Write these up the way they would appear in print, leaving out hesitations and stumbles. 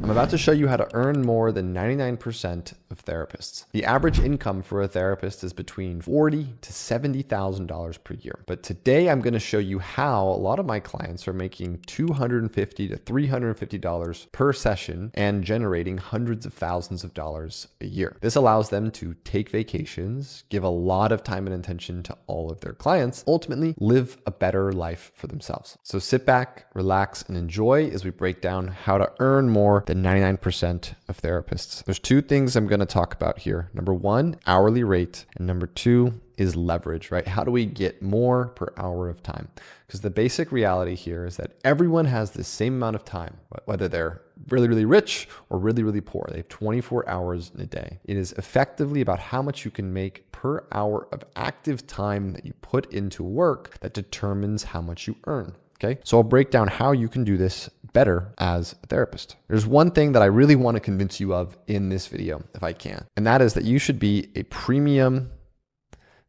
I'm about to show you how to earn more than 99% of therapists. The average income for a therapist is between $40,000 to $70,000 per year. But today I'm going to show you how a lot of my clients are making $250 to $350 per session and generating hundreds of thousands of dollars a year. This allows them to take vacations, give a lot of time and attention to all of their clients, ultimately live a better life for themselves. So sit back, relax, and enjoy as we break down how to earn more than 99% of therapists. There's two things I'm going to talk about here. Number one, hourly rate, and number two is leverage, right? How do we get more per hour of time? Because the basic reality here is that everyone has the same amount of time, whether they're really, really rich or really, really poor. They have 24 hours in a day. It is effectively about how much you can make per hour of active time that you put into work that determines how much you earn. Okay, so I'll break down how you can do this better as a therapist. There's one thing that I really want to convince you of in this video, if I can, and that is that you should be a premium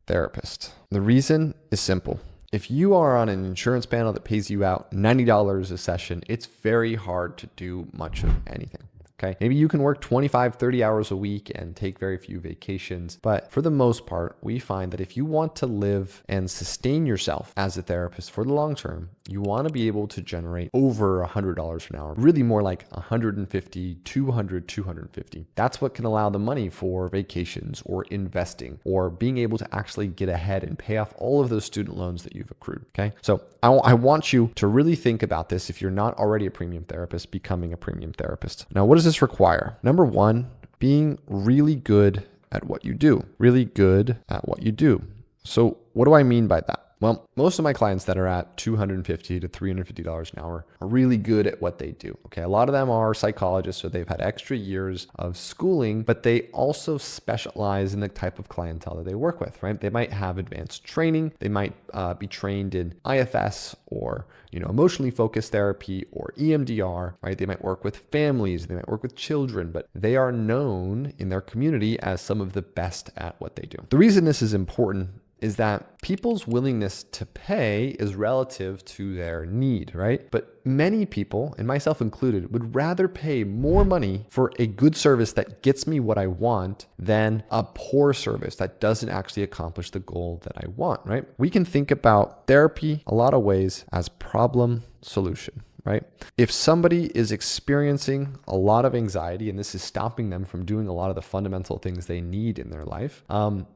therapist. The reason is simple. If you are on an insurance panel that pays you out $90 a session, it's very hard to do much of anything. Okay, maybe you can work 25, 30 hours a week and take very few vacations. But for the most part, we find that if you want to live and sustain yourself as a therapist for the long term, you want to be able to generate over $100 an hour, really more like 150, 200, 250. That's what can allow the money for vacations or investing or being able to actually get ahead and pay off all of those student loans that you've accrued. Okay, so I want you to really think about this. If you're not already a premium therapist, becoming a premium therapist. Now, what does this require? Number one, being really good at what you do. Really good at what you do. So what do I mean by that? Well, most of my clients that are at $250 to $350 an hour are really good at what they do. Okay, a lot of them are psychologists, so they've had extra years of schooling, but they also specialize in the type of clientele that they work with, right? They might have advanced training. They might be trained in IFS or emotionally focused therapy or EMDR, right? They might work with families, they might work with children, but they are known in their community as some of the best at what they do. The reason this is important is that people's willingness to pay is relative to their need, right? But many people, and myself included, would rather pay more money for a good service that gets me what I want than a poor service that doesn't actually accomplish the goal that I want, right? We can think about therapy a lot of ways as problem solution. Right? If somebody is experiencing a lot of anxiety and this is stopping them from doing a lot of the fundamental things they need in their life,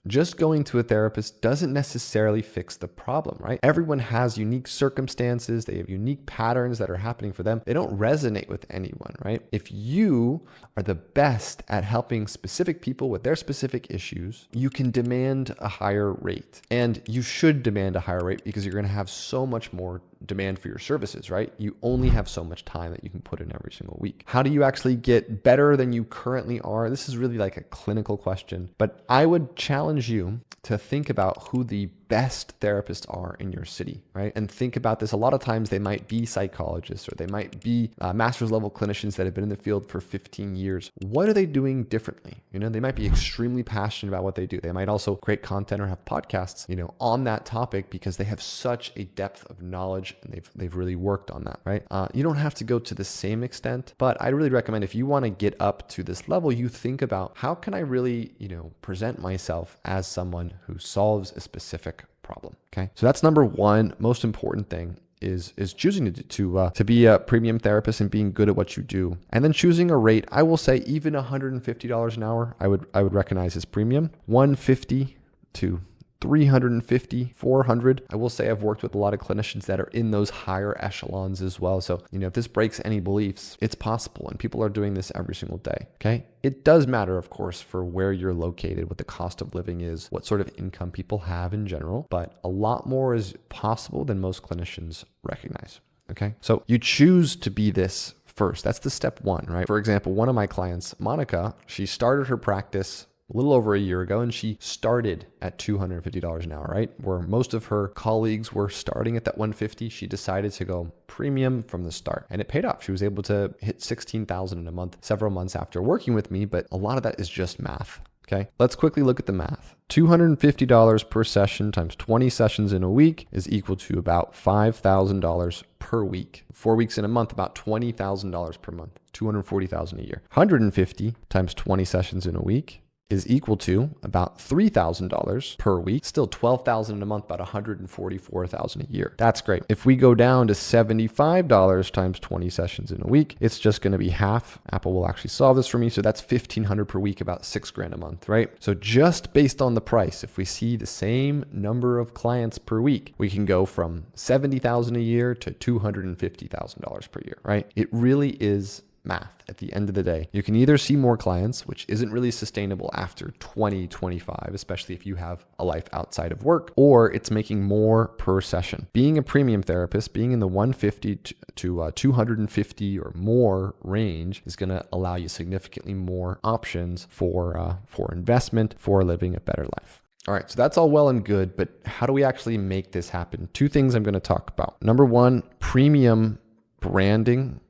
just going to a therapist doesn't necessarily fix the problem, right? Everyone has unique circumstances. They have unique patterns that are happening for them. They don't resonate with anyone, right? If you are the best at helping specific people with their specific issues, you can demand a higher rate. And you should demand a higher rate because you're going to have so much more demand for your services, right? You only have so much time that you can put in every single week. How do you actually get better than you currently are? This is really like a clinical question, but I would challenge you to think about who the best therapists are in your city, right? And think about this. A lot of times they might be psychologists or they might be master's level clinicians that have been in the field for 15 years. What are they doing differently? They might be extremely passionate about what they do. They might also create content or have podcasts, on that topic because they have such a depth of knowledge and they've really worked on that, right? You don't have to go to the same extent, but I really recommend if you want to get up to this level, you think about how can I really, present myself as someone who solves a specific problem. Okay. So that's number one, most important thing is choosing to be a premium therapist and being good at what you do. And then choosing a rate. I will say even $150 an hour, I would recognize as premium. $150 to $350, $400. I will say I've worked with a lot of clinicians that are in those higher echelons as well. So, if this breaks any beliefs, it's possible. And people are doing this every single day. Okay. It does matter, of course, for where you're located, what the cost of living is, what sort of income people have in general, but a lot more is possible than most clinicians recognize. Okay. So you choose to be this first. That's the step one, right? For example, one of my clients, Monica, she started her practice a little over a year ago, and she started at $250 an hour, right? Where most of her colleagues were starting at that $150, she decided to go premium from the start, and it paid off. She was able to hit $16,000 in a month, several months after working with me, but a lot of that is just math. Okay, let's quickly look at the math. $250 per session times 20 sessions in a week is equal to about $5,000 per week. 4 weeks in a month, about $20,000 per month, $240,000 a year. 150 times 20 sessions in a week is equal to about $3,000 per week, still $12,000 a month, about $144,000 a year. That's great. If we go down to $75 times 20 sessions in a week, it's just going to be half. Apple will actually solve this for me. So that's $1,500 per week, about $6,000 a month, right? So just based on the price, if we see the same number of clients per week, we can go from $70,000 a year to $250,000 per year, right? It really is math at the end of the day. You can either see more clients, which isn't really sustainable after 2025, especially if you have a life outside of work, or it's making more per session. Being a premium therapist, being in the 150 to 250 or more range is going to allow you significantly more options for investment, for living a better life. All right, so that's all well and good, but how do we actually make this happen? Two things I'm going to talk about. Number one, premium branding.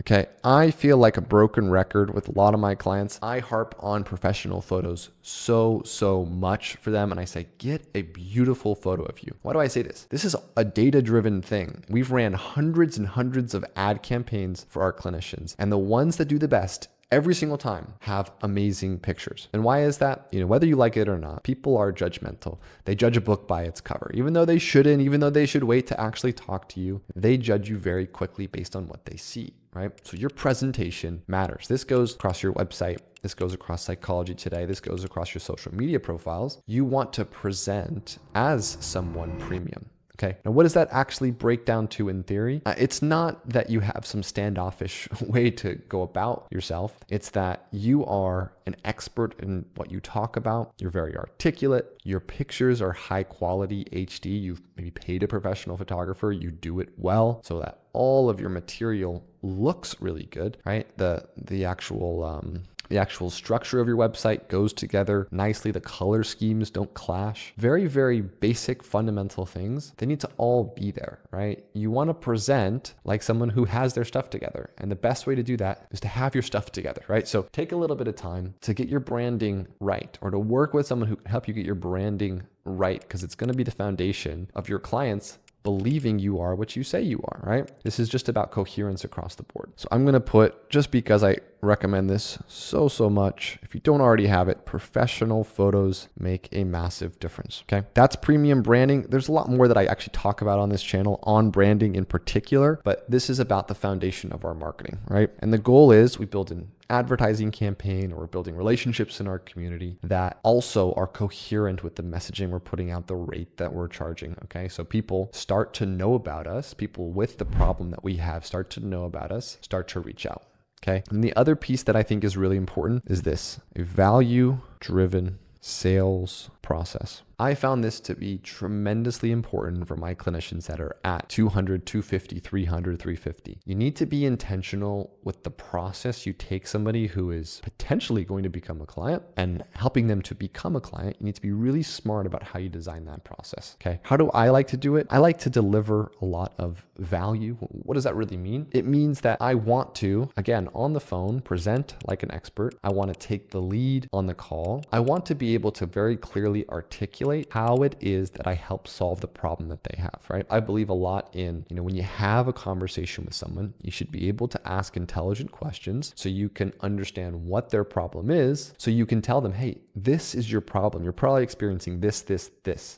Okay, I feel like a broken record with a lot of my clients. I harp on professional photos so much for them. And I say, get a beautiful photo of you. Why do I say this? This is a data-driven thing. We've ran hundreds and hundreds of ad campaigns for our clinicians. And the ones that do the best every single time have amazing pictures. And why is that? Whether you like it or not, people are judgmental. They judge a book by its cover. Even though they shouldn't, even though they should wait to actually talk to you, they judge you very quickly based on what they see, right? So your presentation matters. This goes across your website. This goes across Psychology Today. This goes across your social media profiles. You want to present as someone premium. Okay, now what does that actually break down to in theory? It's not that you have some standoffish way to go about yourself. It's that you are an expert in what you talk about. You're very articulate. Your pictures are high quality HD. You've maybe paid a professional photographer. You do it well so that all of your material looks really good, right? The actual structure of your website goes together nicely. The color schemes don't clash. Very, very basic fundamental things. They need to all be there, right? You want to present like someone who has their stuff together. And the best way to do that is to have your stuff together, right? So take a little bit of time to get your branding right, or to work with someone who can help you get your branding right, because it's going to be the foundation of your clients believing you are what you say you are, right? This is just about coherence across the board. So I'm going to put, just because I recommend this so much, if you don't already have it, professional photos make a massive difference. Okay, that's premium branding. There's a lot more that I actually talk about on this channel on branding in particular, but this is about the foundation of our marketing, right? And the goal is we build an advertising campaign, or we're building relationships in our community that also are coherent with the messaging we're putting out, the rate that we're charging. Okay, so people start to know about us. People with the problem that we have start to know about us, start to reach out. Okay, and the other piece that I think is really important is this: a value-driven sales process. I found this to be tremendously important for my clinicians that are at 200, 250, 300, 350. You need to be intentional with the process you take somebody who is potentially going to become a client and helping them to become a client. You need to be really smart about how you design that process. Okay. How do I like to do it? I like to deliver a lot of value. What does that really mean? It means that I want to, again, on the phone, present like an expert. I want to take the lead on the call. I want to be able to very clearly articulate how it is that I help solve the problem that they have, right? I believe a lot in, when you have a conversation with someone, you should be able to ask intelligent questions so you can understand what their problem is, so you can tell them, hey, this is your problem. You're probably experiencing this,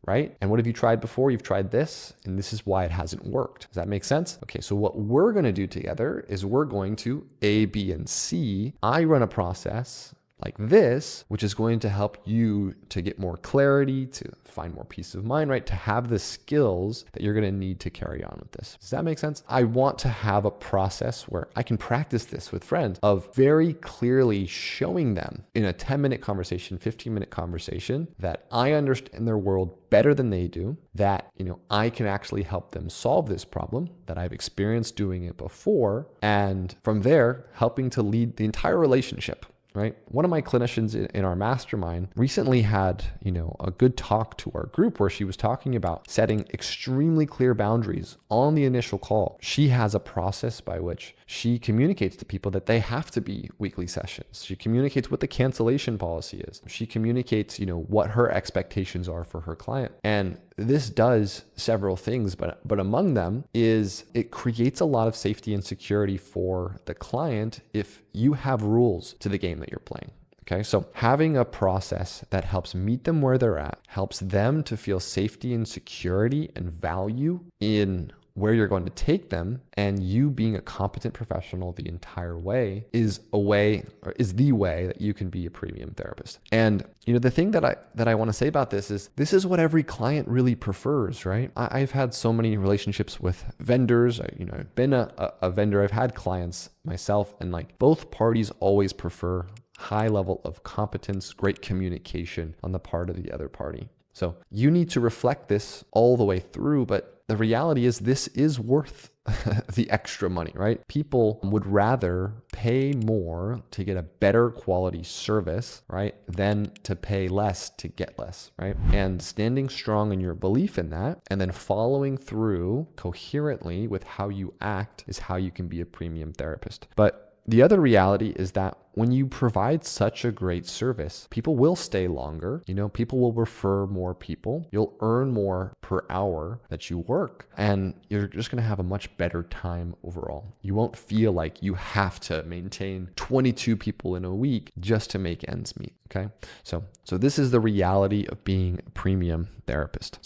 right? And what have you tried before? You've tried this, and this is why it hasn't worked. Does that make sense? Okay, so what we're going to do together is we're going to A, B, and C. I run a process like this, which is going to help you to get more clarity, to find more peace of mind, right? To have the skills that you're going to need to carry on with this. Does that make sense? I want to have a process where I can practice this with friends, of very clearly showing them in a 10-minute conversation, 15-minute conversation, that I understand their world better than they do, that, I can actually help them solve this problem, that I've experienced doing it before. And from there, helping to lead the entire relationship. right? One of my clinicians in our mastermind recently had, a good talk to our group where she was talking about setting extremely clear boundaries on the initial call. She has a process by which she communicates to people that they have to be weekly sessions. She communicates what the cancellation policy is. She communicates, what her expectations are for her client. And this does several things, but among them is it creates a lot of safety and security for the client if you have rules to the game that you're playing. Okay, so having a process that helps meet them where they're at, helps them to feel safety and security and value in where you're going to take them, and you being a competent professional the entire way is the way that you can be a premium therapist. And the thing that I want to say about this is what every client really prefers, right? I've had so many relationships with vendors. I've been a vendor. I've had clients myself, and both parties always prefer high level of competence, great communication on the part of the other party. So you need to reflect this all the way through, but the reality is this is worth the extra money, right? People would rather pay more to get a better quality service, right, than to pay less to get less, right? And standing strong in your belief in that and then following through coherently with how you act is how you can be a premium therapist. But the other reality is that when you provide such a great service, people will stay longer. People will refer more people. You'll earn more per hour that you work, and you're just going to have a much better time overall. You won't feel like you have to maintain 22 people in a week just to make ends meet. Okay. So this is the reality of being a premium therapist.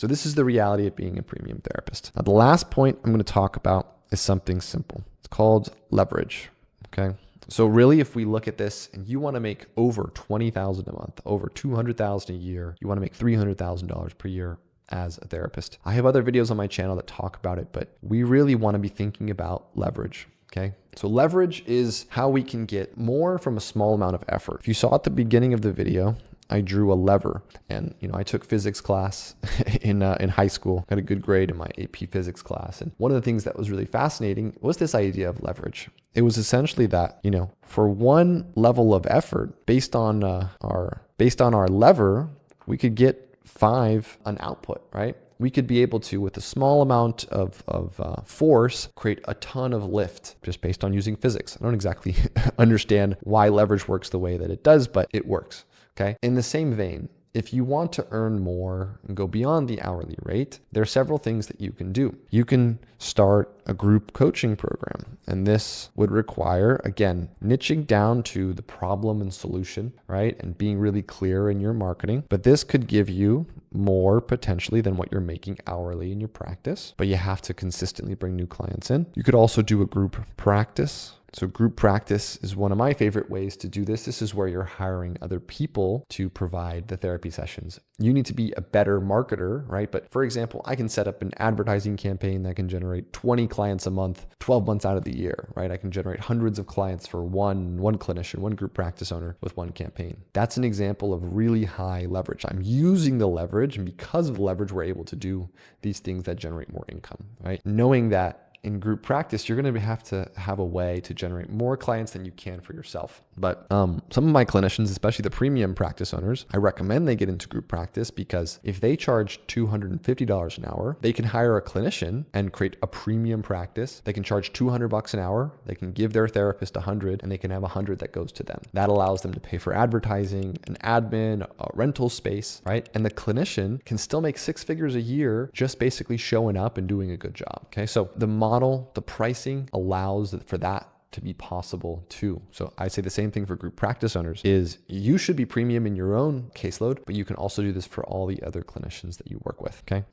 Now, the last point I'm going to talk about is something simple. It's called leverage. Okay. So really, if we look at this and you want to make over $20,000 a month, over $200,000 a year, you want to make $300,000 per year as a therapist. I have other videos on my channel that talk about it, but we really want to be thinking about leverage. Okay. So leverage is how we can get more from a small amount of effort. If you saw at the beginning of the video, I drew a lever, and I took physics class in high school, got a good grade in my AP physics class. And one of the things that was really fascinating was this idea of leverage. It was essentially that, for one level of effort based on our lever, we could get 5 an output, right? We could be able to, with a small amount of force, create a ton of lift just based on using physics. I don't exactly understand why leverage works the way that it does, but it works. Okay. In the same vein, if you want to earn more and go beyond the hourly rate, there are several things that you can do. You can start a group coaching program, and this would require, again, niching down to the problem and solution, right? And being really clear in your marketing. But this could give you more potentially than what you're making hourly in your practice, but you have to consistently bring new clients in. You could also do a group practice. So group practice is one of my favorite ways to do this. This is where you're hiring other people to provide the therapy sessions. You need to be a better marketer, right? But for example, I can set up an advertising campaign that can generate 20 clients a month, 12 months out of the year, right? I can generate hundreds of clients for one clinician, one group practice owner with one campaign. That's an example of really high leverage. I'm using the leverage, and because of the leverage, we're able to do these things that generate more income, right? Knowing that in group practice, you're going to have to have a way to generate more clients than you can for yourself. But some of my clinicians, especially the premium practice owners, I recommend they get into group practice because if they charge $250 an hour, they can hire a clinician and create a premium practice. They can charge $200 an hour. They can give their therapist $100, and they can have $100 that goes to them. That allows them to pay for advertising, an admin, a rental space, right? And the clinician can still make 6 figures a year just basically showing up and doing a good job. Okay. So the model, the pricing allows for that to be possible too. So I say the same thing for group practice owners is you should be premium in your own caseload, but you can also do this for all the other clinicians that you work with. Okay.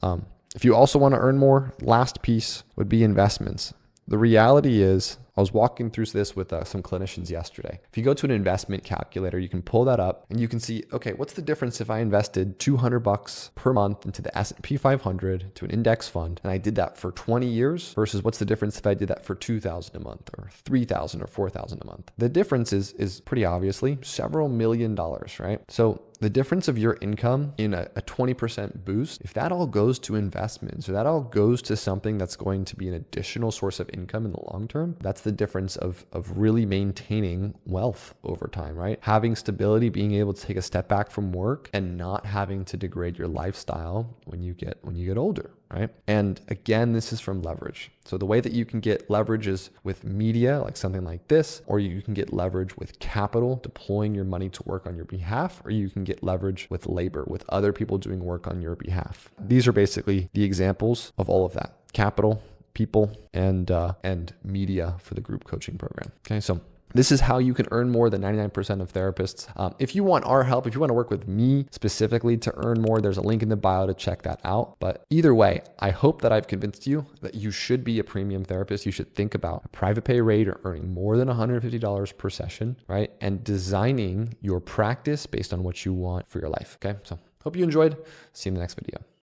If you also want to earn more, last piece would be investments. The reality is, I was walking through this with some clinicians yesterday. If you go to an investment calculator, you can pull that up and you can see, okay, what's the difference if I invested $200 per month into the S&P 500 to an index fund, and I did that for 20 years versus what's the difference if I did that for $2,000 a month or $3,000 or $4,000 a month? The difference is pretty obviously several $million, right? So the difference of your income in a 20% boost, if that all goes to investments or that all goes to something that's going to be an additional source of income in the long term, that's the difference of really maintaining wealth over time, right? Having stability, being able to take a step back from work and not having to degrade your lifestyle when you get older, right? And again, this is from leverage. So the way that you can get leverage is with media, like something like this, or you can get leverage with capital, deploying your money to work on your behalf, or you can get leverage with labor, with other people doing work on your behalf. These are basically the examples of all of that: capital, people, and media for the group coaching program. Okay, so this is how you can earn more than 99% of therapists. If you want our help, if you want to work with me specifically to earn more, there's a link in the bio to check that out. But either way, I hope that I've convinced you that you should be a premium therapist. You should think about a private pay rate or earning more than $150 per session, right? And designing your practice based on what you want for your life. Okay, so hope you enjoyed. See you in the next video.